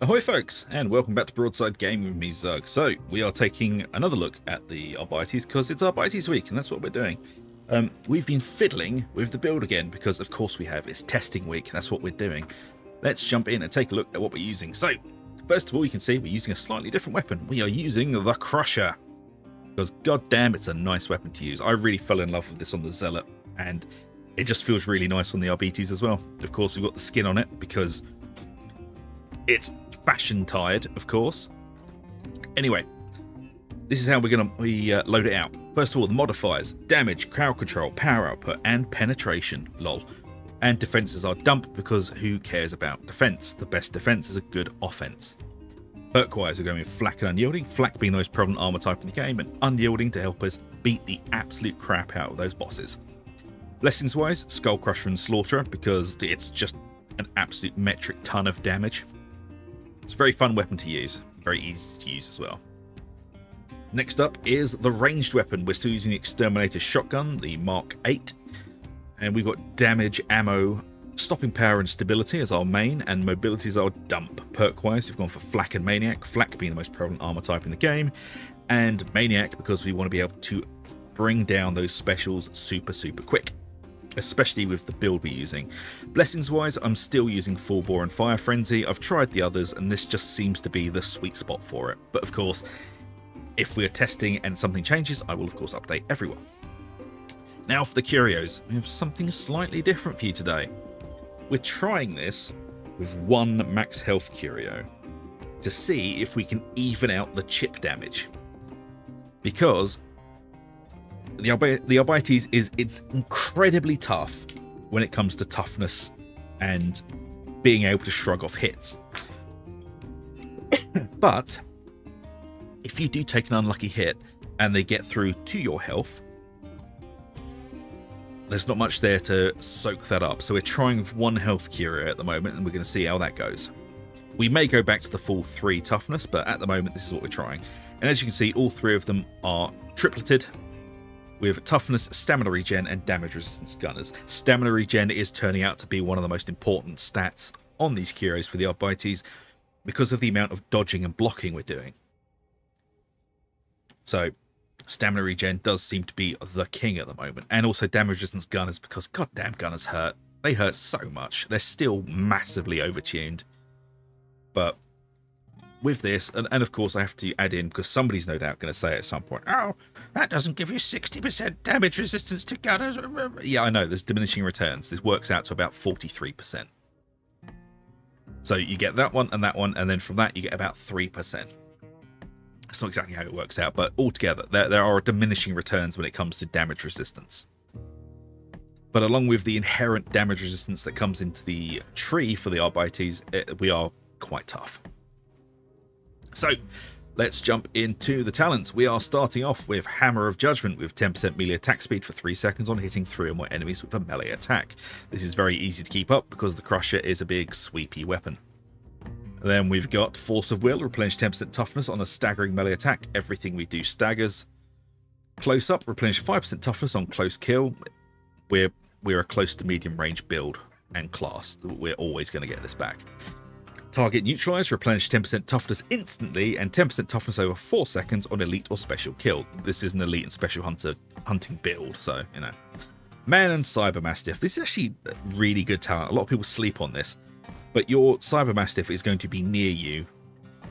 Ahoy folks, and welcome back to Broadside Gaming with me, Zug. So, we are taking another look at the Arbites, because it's Arbites week, and that's what we're doing. We've been fiddling with the build again, because of course we have. It's testing week, that's what we're doing. Let's jump in and take a look at what we're using. So, first of all, you can see we're using a slightly different weapon. We are using the Crusher, because goddamn, it's a nice weapon to use. I really fell in love with this on the Zealot, and it just feels really nice on the Arbites as well. Of course, we've got the skin on it, because it's fashion tied, of course. Anyway, this is how we're going to load it out. First of all, the modifiers: damage, crowd control, power output, and penetration. Lol. And defenses are dump, because who cares about defense? The best defense is a good offense. Perk-wise, we're going with flak and unyielding. Flak being the most prevalent armor type in the game, and unyielding to help us beat the absolute crap out of those bosses. Blessings-wise, Skull Crusher and Slaughterer, because it's just an absolute metric ton of damage. It's a very fun weapon to use, very easy to use as well. Next up is the ranged weapon. We're still using the Exterminator shotgun, the Mark 8, and we've got damage, ammo, stopping power and stability as our main, and mobility as our dump. Perk-wise, we've gone for Flak and Maniac, Flak being the most prevalent armor type in the game, and Maniac because we want to be able to bring down those specials super quick, especially with the build we're using. Blessings wise, I'm still using Full Bore and Fire Frenzy. I've tried the others and this just seems to be the sweet spot for it. But of course, if we're testing and something changes, I will of course update everyone. Now for the curios, we have something slightly different for you today. We're trying this with one max health curio to see if we can even out the chip damage. Because the Arbites it's incredibly tough when it comes to toughness and being able to shrug off hits. But if you do take an unlucky hit and they get through to your health, there's not much there to soak that up. So we're trying with one health curio at the moment, and we're going to see how that goes. We may go back to the full 3 toughness, but at the moment this is what we're trying. And as you can see, all 3 of them are tripleted with toughness, stamina regen, and damage resistance gunners. Stamina regen is turning out to be one of the most important stats on these curios for the Arbites because of the amount of dodging and blocking we're doing. So stamina regen does seem to be the king at the moment. And also damage resistance gunners, because goddamn gunners hurt. They hurt so much. They're still massively overtuned. But with this, and of course I have to add in, because somebody's no doubt going to say at some point, oh, that doesn't give you 60% damage resistance to gunners. Yeah, I know, there's diminishing returns. This works out to about 43%. So you get that one, and then from that you get about 3%. That's not exactly how it works out, but altogether, there are diminishing returns when it comes to damage resistance. But along with the inherent damage resistance that comes into the tree for the Arbites, we are quite tough. So, let's jump into the talents. We are starting off with Hammer of Judgment with 10% melee attack speed for 3 seconds on hitting 3 or more enemies with a melee attack. This is very easy to keep up because the Crusher is a big sweepy weapon. Then we've got Force of Will, replenish 10% toughness on a staggering melee attack. Everything we do staggers. Close Up, replenish 5% toughness on close kill. We're a close to medium range build and class. We're always going to get this back. Target Neutralize, replenish 10% toughness instantly and 10% toughness over 4 seconds on elite or special kill. This is an elite and special hunting build, so, you know. Man and Cyber Mastiff. This is actually a really good talent. A lot of people sleep on this. But your Cyber Mastiff is going to be near you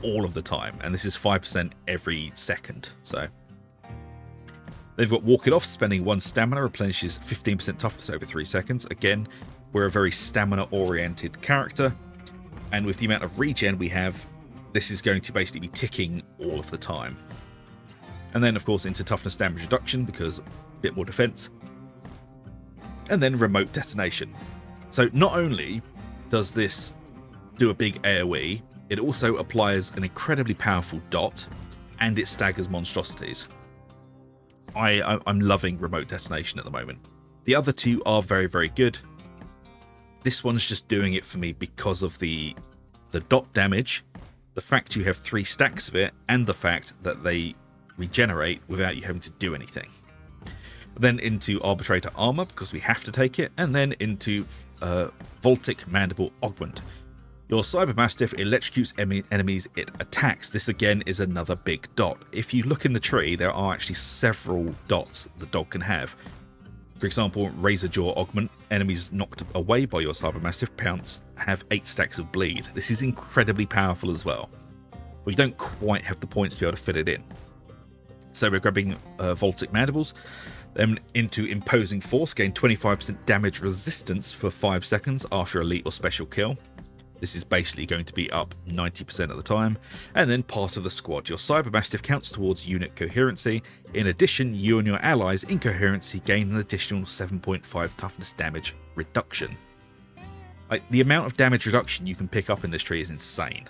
all of the time. And this is 5% every second, so. They've got Walk It Off, spending 1 stamina, replenishes 15% toughness over 3 seconds. Again, we're a very stamina-oriented character. And with the amount of regen we have, this is going to basically be ticking all of the time. And then, of course, into toughness damage reduction, because a bit more defense. And then remote detonation. So not only does this do a big AoE, it also applies an incredibly powerful dot, and it staggers monstrosities. I'm loving remote detonation at the moment. The other 2 are very good. This one's just doing it for me because of the dot damage, the fact you have 3 stacks of it, and the fact that they regenerate without you having to do anything. Then into Arbitrator Armor, because we have to take it, and then into Voltic Mandible Augment. Your Cybermastiff electrocutes enemies it attacks. This again is another big dot. If you look in the tree, there are actually several dots the dog can have. For example, Razor Jaw Augment, enemies knocked away by your Cybermastiff pounce have 8 stacks of bleed. This is incredibly powerful as well. We don't quite have the points to be able to fit it in. So we're grabbing Voltic Mandibles, then into Imposing Force, gain 25% damage resistance for 5 seconds after elite or special kill. This is basically going to be up 90% of the time. And then part of the squad. Your Cybermastiff counts towards unit coherency. In addition, you and your allies in coherency gain an additional 7.5 toughness damage reduction. Like, the amount of damage reduction you can pick up in this tree is insane.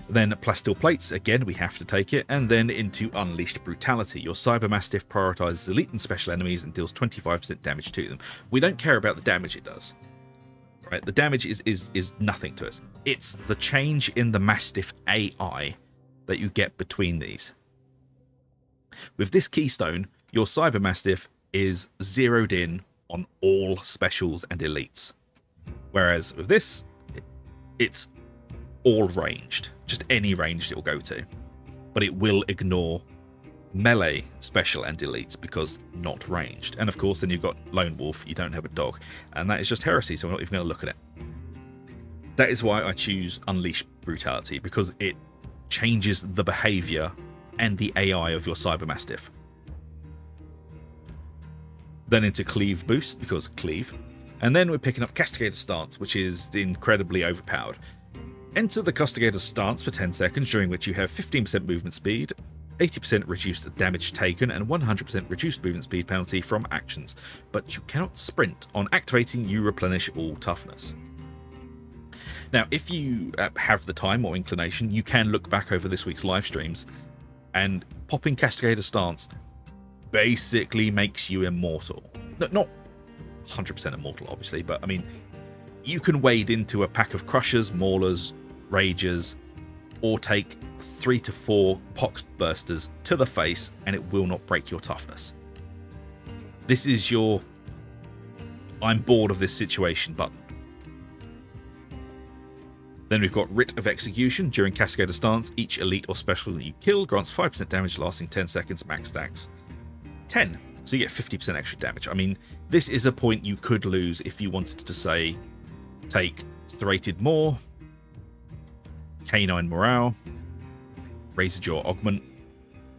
Then Plasteel Plates, again, we have to take it. And then into Unleashed Brutality. Your Cybermastiff prioritizes elite and special enemies and deals 25% damage to them. We don't care about the damage it does. Right, the damage is nothing to us. It's the change in the Mastiff AI that you get between these. With this keystone, your Cybermastiff is zeroed in on all specials and elites. Whereas with this, it's all ranged. Just any ranged it will go to. But it will ignore melee, special and elites because not ranged. And of course then you've got Lone Wolf, you don't have a dog, and that is just heresy, so I'm not even going to look at it. That is why I choose Unleash Brutality, because it changes the behaviour and the AI of your Cybermastiff. Then into Cleave Boost, because Cleave. And then we're picking up Castigator Stance, which is incredibly overpowered. Enter the Castigator Stance for 10 seconds, during which you have 15% movement speed, 80% reduced damage taken, and 100% reduced movement speed penalty from actions. But you cannot sprint. On activating, you replenish all toughness. Now, if you have the time or inclination, you can look back over this week's live streams, and popping Castigator Stance basically makes you immortal. Not 100% immortal, obviously, but I mean, you can wade into a pack of Crushers, Maulers, Ragers, or take 3 to 4 Pox Bursters to the face and it will not break your toughness. This is your I'm bored of this situation button. Then we've got Writ of Execution. During Castigator Stance, each elite or special you kill grants 5% damage lasting 10 seconds, max stacks 10. So you get 50% extra damage. I mean, this is a point you could lose if you wanted to, say, take Serrated Maw, Canine Morale, Razor Jaw Augment,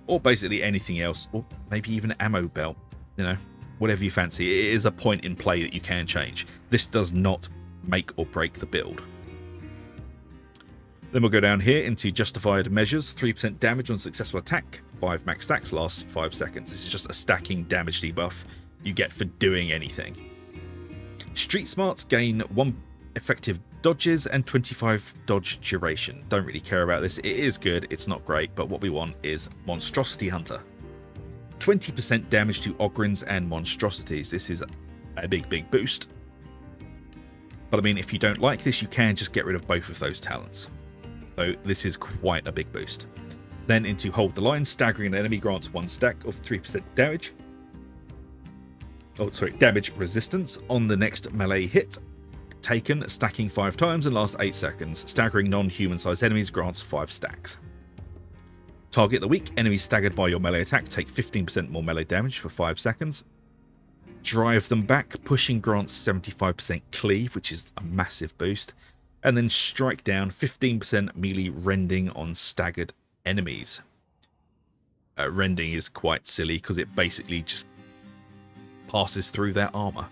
or basically anything else, or maybe even Ammo Belt, you know, whatever you fancy. It is a point in play that you can change. This does not make or break the build. Then we'll go down here into Justified Measures. 3% damage on successful attack, 5 max stacks, lasts 5 seconds. This is just a stacking damage debuff you get for doing anything. Street Smarts gain 1 effective dodges and 25 dodge duration. Don't really care about this. It is good, it's not great, but what we want is Monstrosity Hunter. 20% damage to Ogrins and Monstrosities. This is a big boost. But I mean, if you don't like this, you can just get rid of both of those talents. So this is quite a big boost. Then into Hold the Line. Staggering an enemy grants 1 stack of 3% damage. Oh, sorry, damage resistance on the next melee hit. Taken, stacking 5 times and lasts 8 seconds. Staggering non-human sized enemies grants 5 stacks. Target the weak. Enemies staggered by your melee attack take 15% more melee damage for 5 seconds. Drive them back. Pushing grants 75% cleave, which is a massive boost. And then strike down 15% melee rending on staggered enemies. Rending is quite silly because it basically just passes through their armor.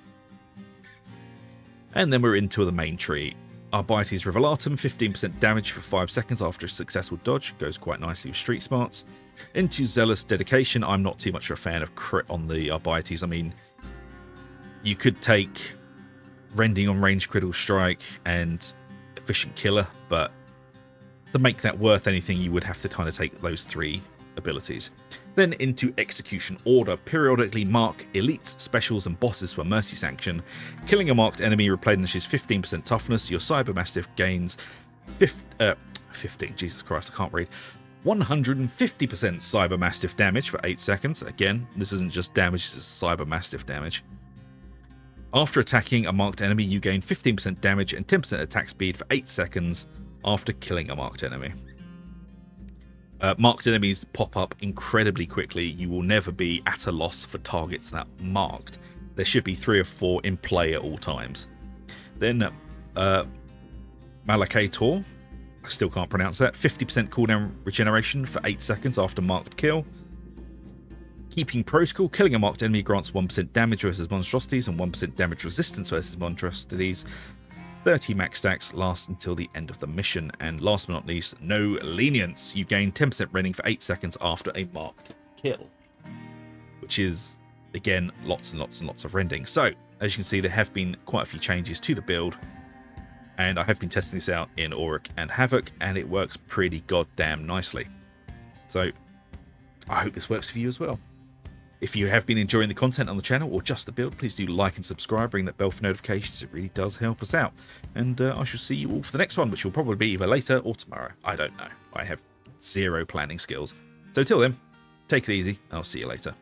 And then we're into the main tree. Arbites Revelatum, 15% damage for 5 seconds after a successful dodge. Goes quite nicely with Street Smarts. Into Zealous Dedication. I'm not too much of a fan of crit on the Arbites. I mean, you could take Rending on Range Critical Strike and Efficient Killer, but to make that worth anything, you would have to kind of take those 3 abilities. Then into Execution Order. Periodically mark elites, specials, and bosses for Mercy Sanction. Killing a marked enemy replenishes 15% toughness. Your Cybermastiff gains 15. Jesus Christ, I can't read. 150% Cybermastiff damage for 8 seconds. Again, this isn't just damage, this is Cybermastiff damage. After attacking a marked enemy, you gain 15% damage and 10% attack speed for 8 seconds after killing a marked enemy. Marked enemies pop up incredibly quickly. You will never be at a loss for targets that are marked. There should be 3 or 4 in play at all times. Then Malakator, I still can't pronounce that, 50% cooldown regeneration for 8 seconds after marked kill. Keeping Protocol, killing a marked enemy grants 1% damage versus monstrosities and 1% damage resistance versus monstrosities. 30 max stacks lasts until the end of the mission. And last but not least, no lenience. You gain 10% rending for 8 seconds after a marked kill, which is, again, lots and lots and lots of rending. So, as you can see, there have been quite a few changes to the build, and I have been testing this out in Auric and Havoc, and it works pretty goddamn nicely. So, I hope this works for you as well. If you have been enjoying the content on the channel or just the build, please do like and subscribe, ring that bell for notifications. It really does help us out. And I shall see you all for the next one, which will probably be either later or tomorrow. I don't know. I have zero planning skills. So till then, take it easy. I'll see you later.